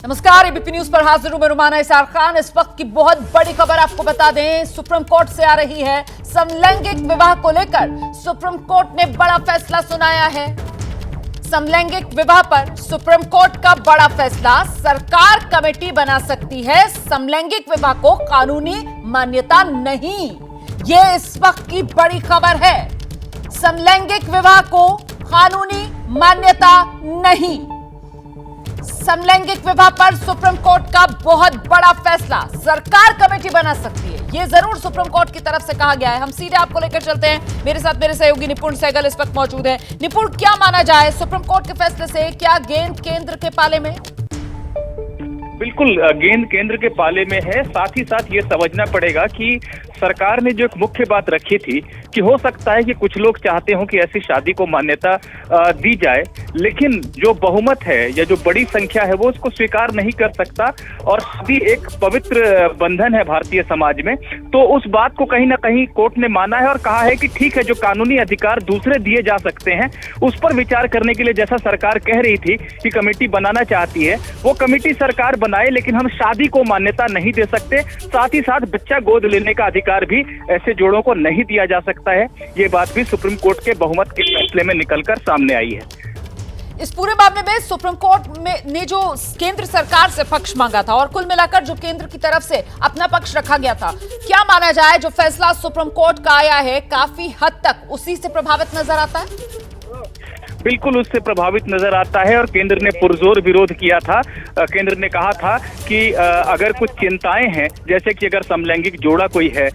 नमस्कार, ABP news पर हाजिर हूं मैं रुमाना इसार खान। इस वक्त की बहुत बड़ी खबर आपको बता दें, सुप्रीम कोर्ट से आ रही है। समलैंगिक विवाह को लेकर सुप्रीम कोर्ट ने बड़ा फैसला सुनाया है। समलैंगिक विवाह पर सुप्रीम कोर्ट का बड़ा फैसला, सरकार कमेटी बना सकती है, समलैंगिक विवाह को कानूनी मान्यता नहीं। यह इस वक्त की बड़ी खबर है। समलैंगिक विवाह को कानूनी मान्यता नहीं। समलैंगिक विवाह पर सुप्रीम कोर्ट का बहुत बड़ा फैसला, सरकार कमेटी बना सकती है, यह जरूर सुप्रीम कोर्ट की तरफ से कहा गया है। हम सीधे आपको लेकर चलते हैं। मेरे साथ मेरे सहयोगी निपुण सहगल इस वक्त मौजूद है। निपुण, क्या माना जाए सुप्रीम कोर्ट के फैसले से? क्या गेंद केंद्र के पाले में? बिल्कुल, गेंद केंद्र के पाले में है। साथ ही साथ ये समझना पड़ेगा कि सरकार ने जो एक मुख्य बात रखी थी कि हो सकता है कि कुछ लोग चाहते हो कि ऐसी शादी को मान्यता दी जाए, लेकिन जो बहुमत है या जो बड़ी संख्या है वो उसको स्वीकार नहीं कर सकता। और शादी एक पवित्र बंधन है भारतीय समाज में, तो उस बात को कहीं ना कहीं कोर्ट ने माना है और कहा है कि ठीक है, जो कानूनी अधिकार दूसरे दिए जा सकते हैं उस पर विचार करने के लिए, जैसा सरकार कह रही थी कि कमेटी बनाना चाहती है, वो कमेटी सरकार बनाए, लेकिन हम शादी को मान्यता नहीं दे सकते। साथ ही साथ बच्चा गोद लेने का अधिकार भी ऐसे जोड़ों को नहीं दिया जा सकता है। ये बात भी सुप्रीम कोर्ट के बहुमत के फैसले में निकलकर सामने आई है। इस पूरे मामले में सुप्रीम कोर्ट ने जो केंद्र सरकार से पक्ष मांगा था और कुल मिलाकर जो केंद्र की तरफ से अपना पक्ष रखा गया था, क्या माना जाए जो फैसला सुप्रीम कोर्ट का आया है काफी हद तक उसी से प्रभावित नजर आता है? बिल्कुल उससे प्रभावित नजर आता है और केंद्र ने पुरजोर विरोध किया था। केंद्र ने कहा था कि अगर कुछ चिंताएं हैं, जैसे कि अगर समलैंगिक जोड़ा कोई है,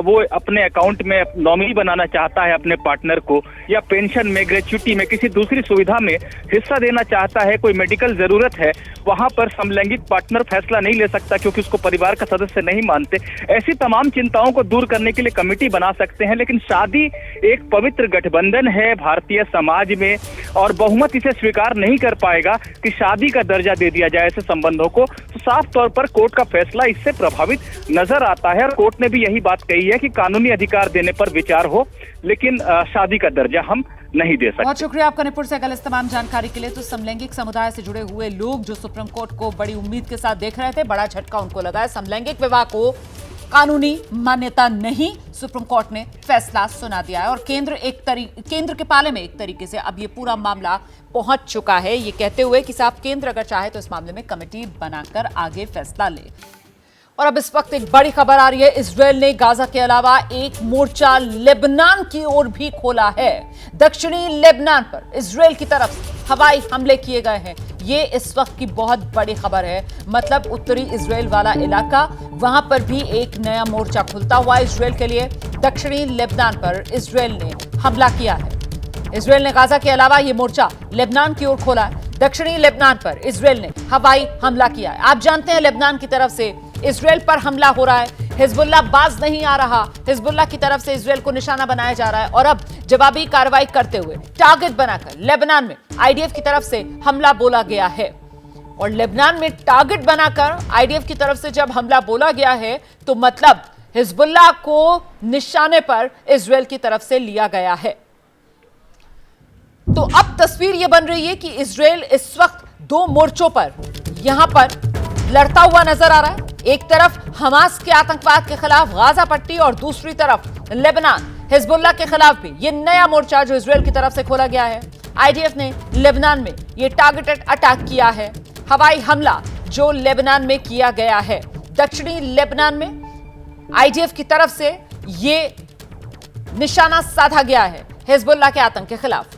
वो अपने अकाउंट में नॉमिनी बनाना चाहता है अपने पार्टनर को, या पेंशन में, ग्रेच्युटी में, किसी दूसरी सुविधा में हिस्सा देना चाहता है, कोई मेडिकल जरूरत है, वहां पर समलैंगिक पार्टनर फैसला नहीं ले सकता क्योंकि उसको परिवार का सदस्य नहीं मानते। ऐसी तमाम चिंताओं को दूर करने के लिए कमेटी बना सकते हैं, लेकिन शादी एक पवित्र गठबंधन है भारतीय समाज में और बहुमत इसे स्वीकार नहीं कर पाएगा कि शादी का दर्जा दे दिया जाए ऐसे संबंधों को। तो साफ तौर पर कोर्ट का फैसला इससे प्रभावित नजर आता है और कोर्ट ने भी यही बात कही है कि कानूनी अधिकार देने पर विचार हो, लेकिन शादी का दर्जा हम नहीं दे सकते। बहुत शुक्रिया आपका निपुण सहगल इस तमाम जानकारी के लिए। तो समलैंगिक समुदाय से जुड़े हुए लोग जो सुप्रीम कोर्ट को बड़ी उम्मीद के साथ देख रहे थे, बड़ा झटका उनको लगा है। समलैंगिक विवाह को कानूनी मान्यता नहीं, सुप्रीम कोर्ट ने फैसला सुना दिया है और केंद्र के पाले में एक तरीके से अब ये पूरा मामला पहुंच चुका है, ये कहते हुए कि साहब केंद्र अगर चाहे तो इस मामले में कमेटी बनाकर आगे फैसला ले। और अब इस वक्त एक बड़ी खबर आ रही है। इजरायल ने गाजा के अलावा एक मोर्चा लेबनान की ओर भी खोला है। दक्षिणी लेबनान पर इजरायल की तरफ से हवाई हमले किए गए हैं। ये इस वक्त की बहुत बड़ी खबर है। मतलब उत्तरी इजरायल वाला इलाका, वहां पर भी एक नया मोर्चा खुलता हुआ इजरायल के लिए। दक्षिणी लेबनान पर इजरायल ने हमला किया है। इजरायल ने गाजा के अलावा ये मोर्चा लेबनान की ओर खोला है। दक्षिणी लेबनान पर इजरायल ने हवाई हमला किया है। आप जानते हैं लेबनान की तरफ से इजरायल पर हमला हो रहा है, हिजबुल्लाह बाज नहीं आ रहा, हिजबुल्लाह की तरफ से इजरायल को निशाना बनाया जा रहा है और अब जवाबी कार्रवाई करते हुए टारगेट बनाकर लेबनान में आईडीएफ की तरफ से हमला बोला गया है। और लेबनान में टारगेट बनाकर आईडीएफ की तरफ से जब हमला बोला गया है तो मतलब हिजबुल्लाह को निशाने पर इजरायल की तरफ से लिया गया है। तो अब तस्वीर यह बन रही है कि इजरायल इस वक्त दो मोर्चों पर यहां पर लड़ता हुआ नजर आ रहा है। एक तरफ हमास के आतंकवाद के खिलाफ गाजा पट्टी और दूसरी तरफ लेबनान हिजबुल्लाह के खिलाफ भी ये नया मोर्चा जो इजरायल की तरफ से खोला गया है। आईडीएफ ने लेबनान में ये टारगेटेड अटैक किया है। हवाई हमला जो लेबनान में किया गया है, दक्षिणी लेबनान में आईडीएफ की तरफ से ये निशाना साधा गया है हिजबुल्लाह के आतंक के खिलाफ।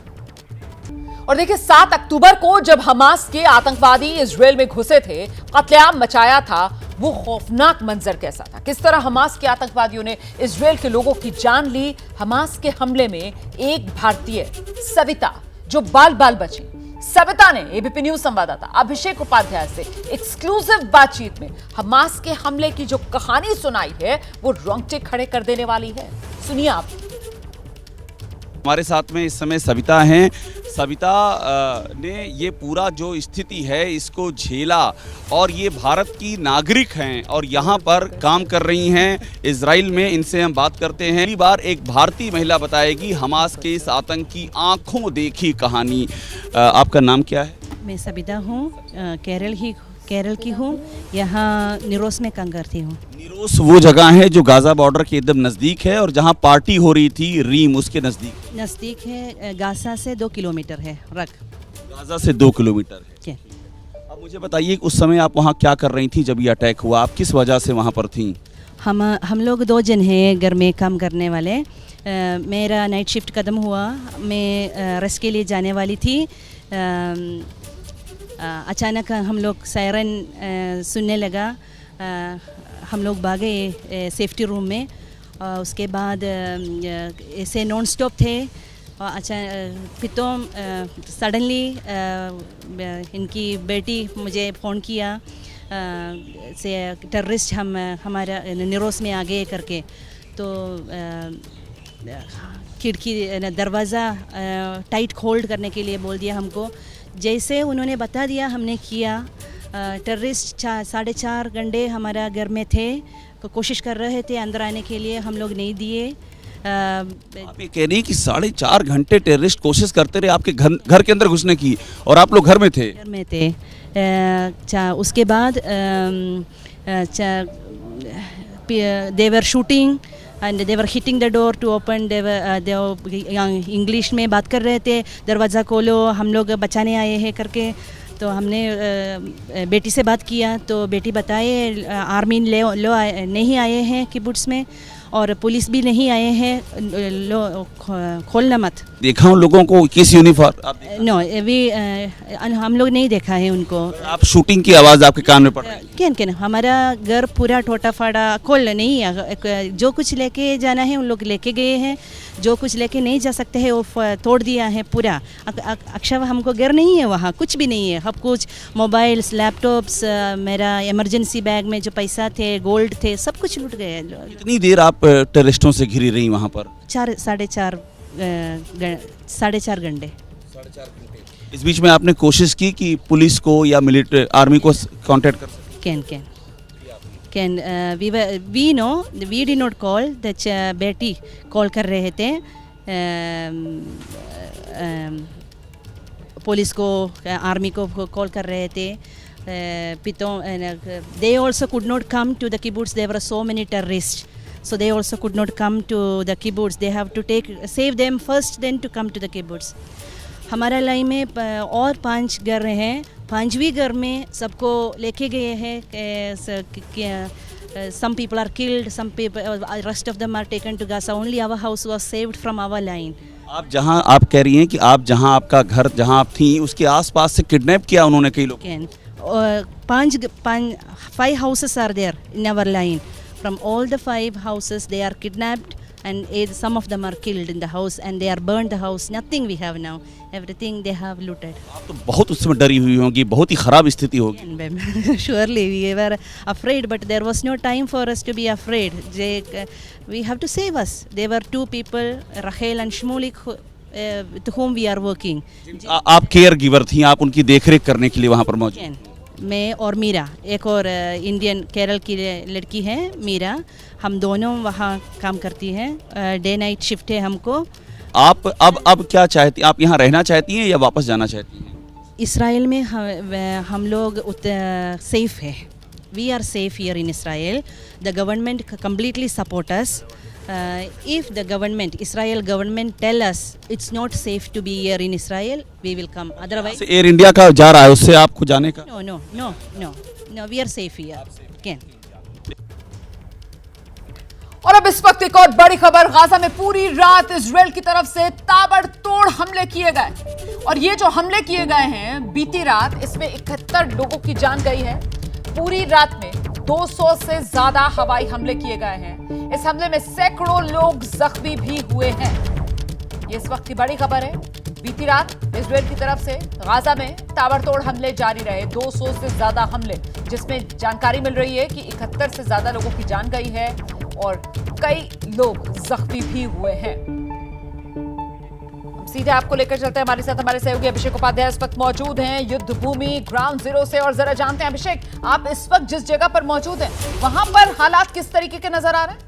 और देखिए 7 अक्टूबर को जब हमास के आतंकवादी इजरायल में घुसे थे, कत्लेआम मचाया था, वो खौफनाक मंजर कैसा था, किस तरह हमास के आतंकवादियों ने इजरायल के लोगों की जान ली। हमास के हमले में एक भारतीय सविता जो बाल बाल बची, सविता ने एबीपी न्यूज संवाददाता अभिषेक उपाध्याय से एक्सक्लूसिव बातचीत में हमास के हमले की जो कहानी सुनाई है वो रोंगटे खड़े कर देने वाली है। सुनिए आप। हमारे साथ में इस समय सविता हैं। सविता ने ये पूरा जो स्थिति है इसको झेला और ये भारत की नागरिक हैं और यहाँ पर काम कर रही हैं इजराइल में। इनसे हम बात करते हैं। पहली बार एक भारतीय महिला बताएगी हमास के इस आतंक की आंखों देखी कहानी। आपका नाम क्या है? मैं सविता हूँ, केरल केरल की हूँ, यहाँ निरोस में काम करती हूँ। निरोस वो जगह है जो गाज़ा बॉर्डर के एकदम नज़दीक है और जहाँ पार्टी हो रही थी रीम उसके नज़दीक है, गाज़ा से 2 किलोमीटर है रक। गाज़ा से 2 किलोमीटर है। क्या अब मुझे बताइए कि उस समय आप वहाँ क्या कर रही थी जब ये अटैक हुआ, आप किस वजह से वहाँ पर थी? हम लोग 2 जन हैं घर में काम करने वाले। मेरा नाइट शिफ्ट ख़त्म हुआ, मैं रेस्ट के लिए जाने वाली थी। अचानक हम लोग सायरन सुनने लगा, हम लोग भागे सेफ्टी रूम में। उसके बाद ऐसे नॉन स्टॉप थे। अच्छा, फिर तो सडनली इनकी बेटी मुझे फ़ोन किया से टेररिस्ट हमारा निरोस में आ गए करके। तो खिड़की दरवाज़ा टाइट होल्ड करने के लिए बोल दिया हमको। जैसे उन्होंने बता दिया हमने किया। टेररिस्ट 4.5 घंटे हमारा घर में थे, कोशिश कर रहे थे अंदर आने के लिए, हम लोग नहीं दिए। आप ये कह रही हैं कि 4.5 घंटे टेररिस्ट कोशिश करते रहे आपके घर के अंदर घुसने की और आप लोग घर में थे? घर में थे। उसके बाद they were shooting and they were hitting the door to open. they English में बात कर रहे थे, दरवाज़ा खोलो, हम लोग बचाने आए हैं करके। तो हमने बेटी से बात किया तो बेटी बताए आर्मी नहीं आए हैं किबुट्स में और पुलिस भी नहीं आए हैं, खोलना मत। देखा उन लोगों को किस यूनिफॉर्म? नो, हम लोग नहीं देखा है उनको। आप शूटिंग की आवाज़ आपके कान में पड़ रही है? क्या हमारा घर पूरा टोटा फाड़ा खोल नहीं, जो कुछ लेके जाना है उन लोग लेके गए हैं, जो कुछ लेके नहीं जा सकते हैं वो तोड़ दिया है पूरा। अक्षर हमको घर नहीं है, वहाँ कुछ भी नहीं है। सब कुछ मोबाइल्स, लैपटॉप्स, मेरा इमरजेंसी बैग में जो पैसा थे, गोल्ड थे, सब कुछ लूट गए। कितनी देर आप टेररिस्टों से घिरी रही वहाँ पर? 4.5 घंटे। इस बीच में आपने कोशिश की कि पुलिस को या मिलिट्री आर्मी को कांटेक्ट कर सकें? We did not call. बेटी कॉल कर रहे थे पुलिस को, आर्मी को कॉल कर रहे थे। they also could not come to the kibbutz. There were so many terrorists, so they also could not come to the kibbutz. They have to save them first, then to come to the kibbutz. हमारा line में और 5 घर हैं, 5वीं घर में सबको लेके गए हैं। some people are killed, some people, rest of them are taken to Gaza. Only our house was saved from our line. आप जहां, आप कह रही हैं कि आप जहां, आपका घर जहां आप थी उसके आसपास से किडनैप किया उन्होंने कई लोग? 5 houses are there in our line. From all the 5 houses they are kidnapped and some of them are killed in the house and they are burned the house. Nothing we have now. Everything they have looted. आप तो बहुत उस समय डरी हुई होंगी, बहुत ही खराब स्थिति होगी। Surely we were afraid, but there was no time for us to be afraid. We have to save us. There were 2 people, Rachel and Shmulik, with whom we are working. आप केयर गिवर थी, आप उनकी देखरेख करने के लिए वहाँ पर मौजूद? मैं और मीरा, एक और इंडियन केरल की लड़की है मीरा, हम दोनों वहाँ काम करती हैं। डे नाइट शिफ्ट है हमको। आप अब क्या चाहती, आप यहाँ रहना चाहती हैं या वापस जाना चाहती हैं? इसराइल में हम लोग सेफ है। We are safe here in Israel. The government completely support us. If the government, Israel government tell us it's not safe to be here in Israel, we will come. Otherwise, air India का जा रहा है, उससे आपको जाने का? No, we are safe here. Can. और अब इस वक्त एक और बड़ी खबर, गाजा में पूरी रात इजराइल की तरफ से ताबड़तोड़ हमले किए गए। और ये जो हमले किए गए हैं बीती रात, इसमें 71 लोगों की जान गई है। पूरी रात में 200 से ज्यादा हवाई हमले किए गए हैं। इस हमले में सैकड़ों लोग जख्मी भी हुए हैं। ये इस वक्त की बड़ी खबर है। बीती रात इजराइल की तरफ से गाजा में ताबड़तोड़ हमले जारी रहे, 200 से ज्यादा हमले, जिसमें जानकारी मिल रही है कि 71 से ज्यादा लोगों की जान गई है और कई लोग जख्मी भी हुए हैं। सीधे आपको लेकर चलते हैं, हमारे साथ हमारे सहयोगी अभिषेक उपाध्याय इस वक्त मौजूद हैं युद्ध भूमि ग्राउंड जीरो से। और जरा जानते हैं अभिषेक, आप इस वक्त जिस जगह पर मौजूद हैं वहां पर हालात किस तरीके के नजर आ रहे हैं?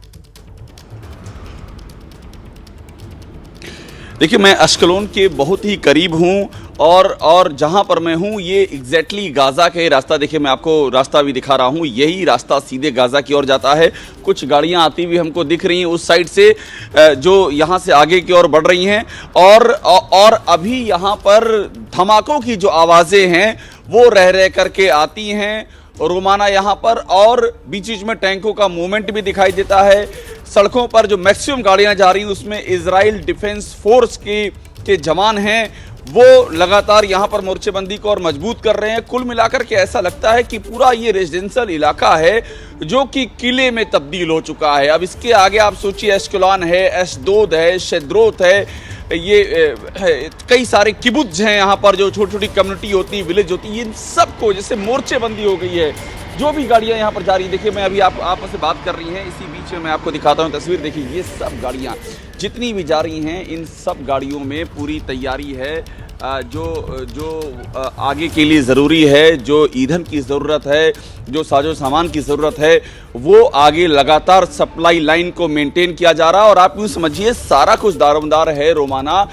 देखिए, मैं अश्कलोन के बहुत ही करीब हूं और जहां पर मैं हूं ये एग्जैक्टली गाजा के रास्ता, देखिए मैं आपको रास्ता भी दिखा रहा हूं, यही रास्ता सीधे गाजा की ओर जाता है। कुछ गाड़ियां आती हुई हमको दिख रही हैं उस साइड से जो यहां से आगे की ओर बढ़ रही हैं, और अभी यहां पर धमाकों की जो आवाजें हैं वो रह रह करके आती हैं रोमाना यहां पर, और बीच बीच में टैंकों का मूवमेंट भी दिखाई देता है। सड़कों पर जो मैक्सिमम गाड़ियां जा रही हैं उसमें इजराइल डिफेंस फोर्स के जवान हैं, वो लगातार यहां पर मोर्चेबंदी को और मजबूत कर रहे हैं। कुल मिलाकर के ऐसा लगता है कि पूरा ये रेजिडेंशियल इलाका है जो कि किले में तब्दील हो चुका है। अब इसके आगे आप सोचिए, एश्कलान है, एशदोद है, शेद्रोत है, ये कई सारे किबुत्ज हैं यहाँ पर, जो छोटी छोटी कम्युनिटी होती है, विलेज होती है, इन सबको जैसे मोर्चेबंदी हो गई है। जो भी गाड़ियाँ यहाँ पर जा रही, देखिए मैं अभी आप से बात कर रही हैं, इसी बीच में मैं आपको दिखाता हूँ तस्वीर। देखिए ये सब गाड़ियाँ जितनी भी जा रही हैं, इन सब गाड़ियों में पूरी तैयारी है। जो आगे के लिए ज़रूरी है, जो ईंधन की ज़रूरत है, जो साजो सामान की ज़रूरत है, वो आगे लगातार सप्लाई लाइन को मेंटेन किया जा रहा है। और आप यूँ समझिए सारा कुछ दारोमदार है रोमाना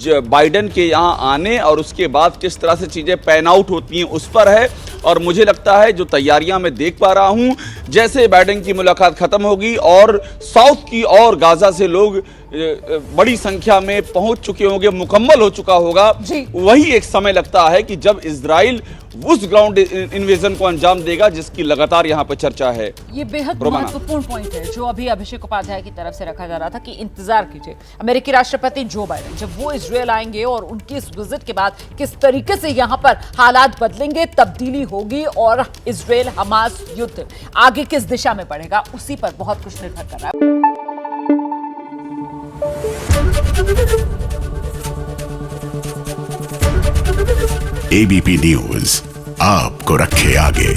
बाइडन के यहाँ आने और उसके बाद किस तरह से चीज़ें पैन आउट होती हैं उस पर है। और मुझे लगता है जो तैयारियां मैं देख पा रहा हूं, जैसे बाइडन की मुलाकात खत्म होगी और साउथ की और गाजा से लोग बड़ी संख्या में पहुंच चुके होंगे, मुकम्मल हो चुका होगा, वही एक समय लगता है कि जब इजराइल उस ग्राउंड इन्वेजन को अंजाम देगा जिसकी लगातार यहाँ पर चर्चा है। ये बेहद महत्वपूर्ण पॉइंट है जो अभी अभिषेक उपाध्याय की तरफ से रखा जा रहा था कि इंतजार कीजिए, अमेरिकी राष्ट्रपति जो बाइडेन जब वो इजराइल आएंगे और उनकी इस विजिट के बाद किस तरीके से यहाँ पर हालात बदलेंगे, तब्दीली होगी और इजराइल हमास युद्ध आगे किस दिशा में बढ़ेगा, उसी पर बहुत कुछ निर्भर कर रहा है। एबीपी न्यूज आपको रखे आगे।